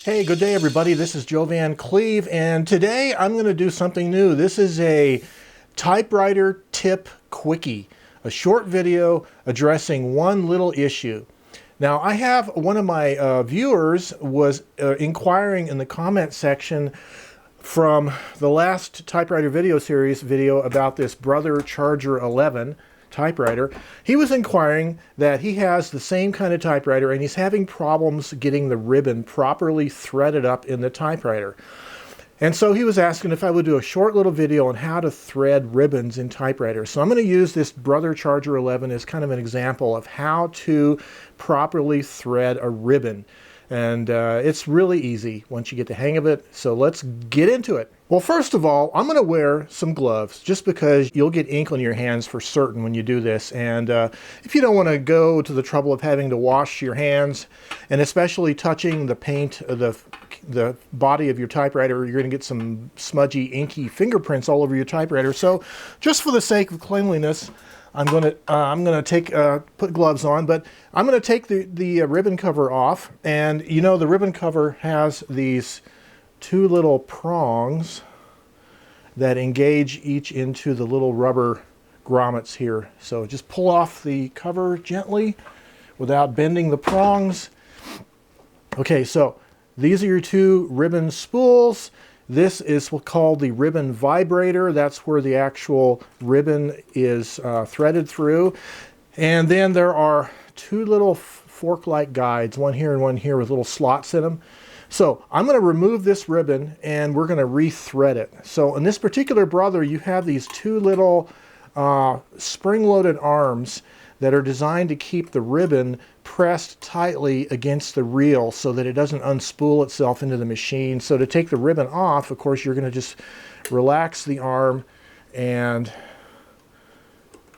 Hey, good day everybody. This is Joe Van Cleve, and today I'm going to do something new. This is a typewriter tip quickie, a short video addressing one little issue. Now, I have one of my viewers was inquiring in the comment section from the last typewriter video series video about this Brother Charger 11 typewriter. He was inquiring that he has the same kind of typewriter and he's having problems getting the ribbon properly threaded up in the typewriter. And so he was asking if I would do a short little video on how to thread ribbons in typewriters. So I'm going to use this Brother Charger 11 as kind of an example of how to properly thread a ribbon. And it's really easy once you get the hang of it. So let's get into it. Well, first of all, I'm going to wear some gloves just because you'll get ink on your hands for certain when you do this. And if you don't want to go to the trouble of having to wash your hands, and especially touching the paint of the body of your typewriter, you're going to get some smudgy, inky fingerprints all over your typewriter. So just for the sake of cleanliness, I'm going to put gloves on, but I'm going to take the ribbon cover off. And you know, the ribbon cover has these two little prongs that engage each into the little rubber grommets here. So just pull off the cover gently without bending the prongs. Okay, so these are your two ribbon spools. This is what's called the ribbon vibrator. That's where the actual ribbon is threaded through. And then there are two little fork-like guides, one here and one here with little slots in them. So I'm going to remove this ribbon and we're going to re-thread it. So in this particular Brother, you have these two little spring-loaded arms that are designed to keep the ribbon pressed tightly against the reel so that it doesn't unspool itself into the machine. So to take the ribbon off, of course, you're going to just relax the arm and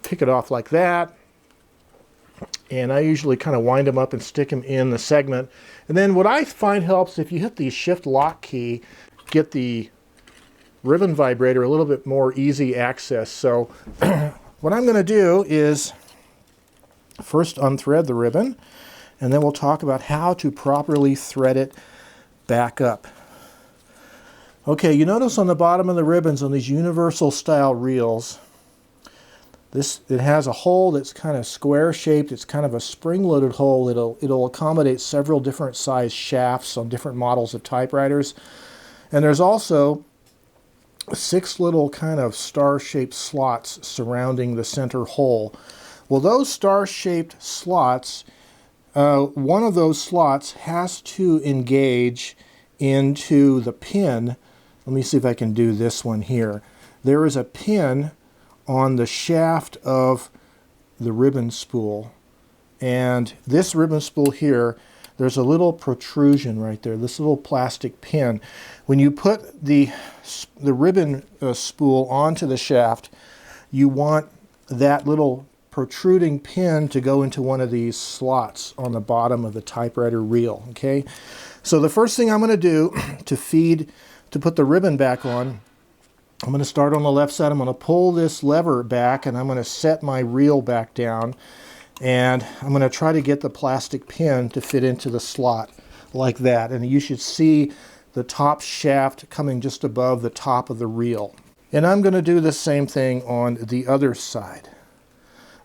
pick it off like that. And I usually kind of wind them up and stick them in the segment. And then what I find helps if you hit the shift lock key, get the ribbon vibrator a little bit more easy access. So what I'm going to do is first unthread the ribbon, and then we'll talk about how to properly thread it back up. Okay, you notice on the bottom of the ribbons on these universal style reels, it has a hole that's kind of square shaped. It's kind of a spring-loaded hole. It'll accommodate several different size shafts on different models of typewriters. And there's also 6 little kind of star-shaped slots surrounding the center hole. Well, those star-shaped slots, one of those slots has to engage into the pin. Let me see if I can do this one here. There is a pin on the shaft of the ribbon spool. And this ribbon spool here, there's a little protrusion right there, this little plastic pin. When you put the ribbon spool onto the shaft, you want that little protruding pin to go into one of these slots on the bottom of the typewriter reel. Okay, so the first thing I'm going to do to put the ribbon back on, I'm going to start on the left side. I'm going to pull this lever back and I'm going to set my reel back down, and I'm going to try to get the plastic pin to fit into the slot like that. And you should see the top shaft coming just above the top of the reel. And I'm going to do the same thing on the other side.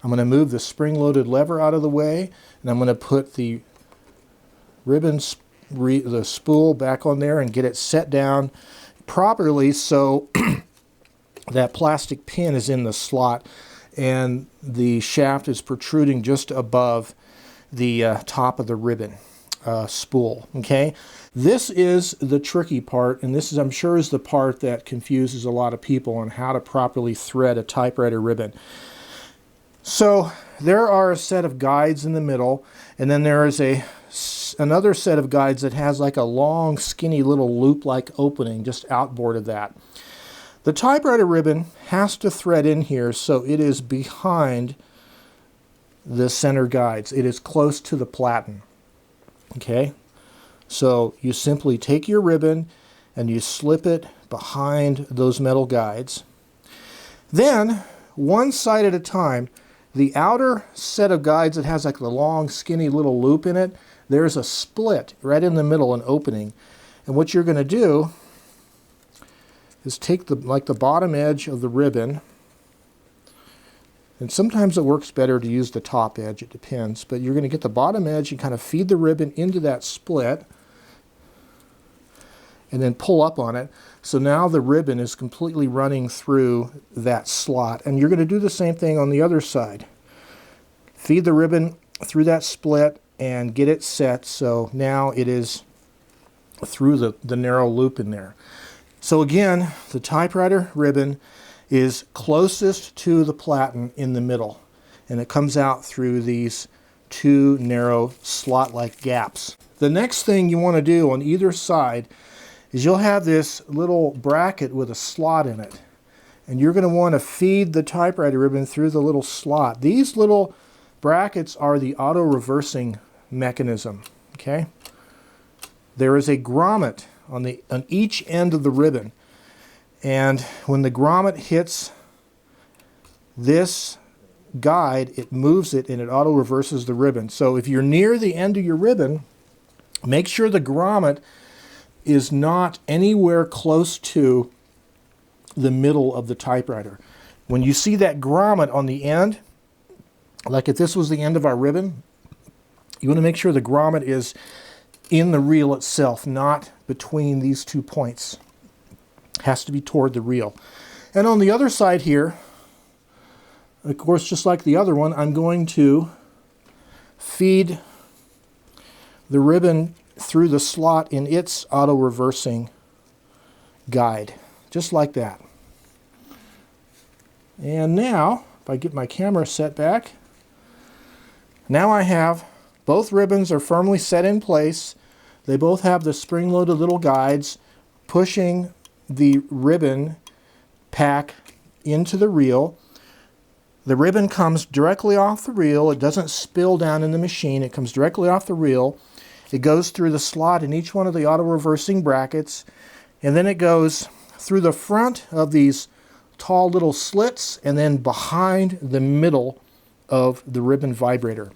I'm going to move the spring-loaded lever out of the way, and I'm going to put the the spool back on there and get it set down properly so that plastic pin is in the slot and the shaft is protruding just above the top of the ribbon spool. Okay, this is the tricky part, and this is, I'm sure, is the part that confuses a lot of people on how to properly thread a typewriter ribbon. So there are a set of guides in the middle, and then there is another set of guides that has like a long, skinny little loop-like opening just outboard of that. The typewriter ribbon has to thread in here so it is behind the center guides. It is close to the platen. Okay, so you simply take your ribbon and you slip it behind those metal guides. Then, one side at a time, the outer set of guides that has like the long, skinny little loop in it, there's a split right in the middle, an opening. And what you're going to do is take the bottom edge of the ribbon, and sometimes it works better to use the top edge, it depends, but you're going to get the bottom edge and kind of feed the ribbon into that split and then pull up on it. So now the ribbon is completely running through that slot. And you're going to do the same thing on the other side. Feed the ribbon through that split and get it set so now it is through the narrow loop in there. So again, the typewriter ribbon is closest to the platen in the middle, and it comes out through these two narrow slot-like gaps. The next thing you want to do on either side is you'll have this little bracket with a slot in it, and you're going to want to feed the typewriter ribbon through the little slot. These little brackets are the auto-reversing mechanism. Okay, there is a grommet on each end of the ribbon, and when the grommet hits this guide, it moves it and it auto reverses the ribbon. So if you're near the end of your ribbon, make sure the grommet is not anywhere close to the middle of the typewriter. When you see that grommet on the end, like if this was the end of our ribbon, you want to make sure the grommet is in the reel itself, not between these 2 points. It has to be toward the reel. And on the other side here, of course, just like the other one, I'm going to feed the ribbon through the slot in its auto-reversing guide, just like that. And now, if I get my camera set back, now I have both ribbons are firmly set in place. They both have the spring-loaded little guides pushing the ribbon pack into the reel. The ribbon comes directly off the reel. It doesn't spill down in the machine. It comes directly off the reel. It goes through the slot in each one of the auto-reversing brackets, and then it goes through the front of these tall little slits and then behind the middle of the ribbon vibrator.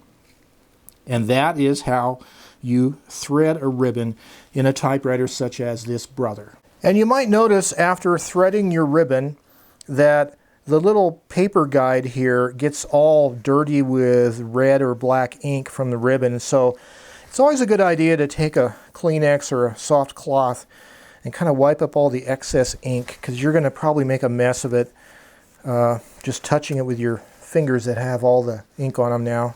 And that is how you thread a ribbon in a typewriter such as this brother. And you might notice after threading your ribbon that the little paper guide here gets all dirty with red or black ink from the ribbon. So it's always a good idea to take a Kleenex or a soft cloth and kind of wipe up all the excess ink, because you're going to probably make a mess of it just touching it with your fingers that have all the ink on them now.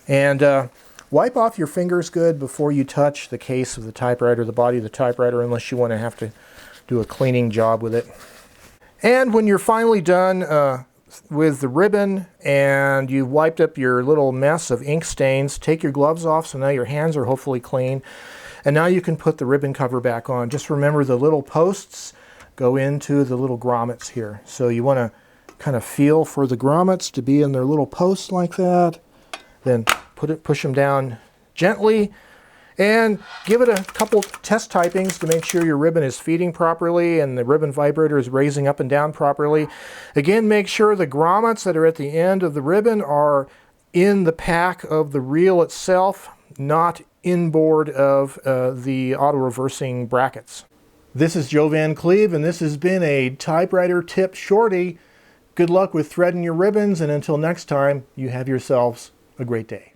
And wipe off your fingers good before you touch the case of the typewriter, the body of the typewriter, unless you want to have to do a cleaning job with it. And when you're finally done with the ribbon and you've wiped up your little mess of ink stains, take your gloves off so now your hands are hopefully clean. And now you can put the ribbon cover back on. Just remember the little posts go into the little grommets here. So you want to kind of feel for the grommets to be in their little posts like that. Then push them down gently and give it a couple test typings to make sure your ribbon is feeding properly and the ribbon vibrator is raising up and down properly. Again, make sure the grommets that are at the end of the ribbon are in the pack of the reel itself, not inboard of the auto-reversing brackets. This is Joe Van Cleve, and this has been a typewriter tip shorty. Good luck with threading your ribbons, and until next time, you have yourselves a great day.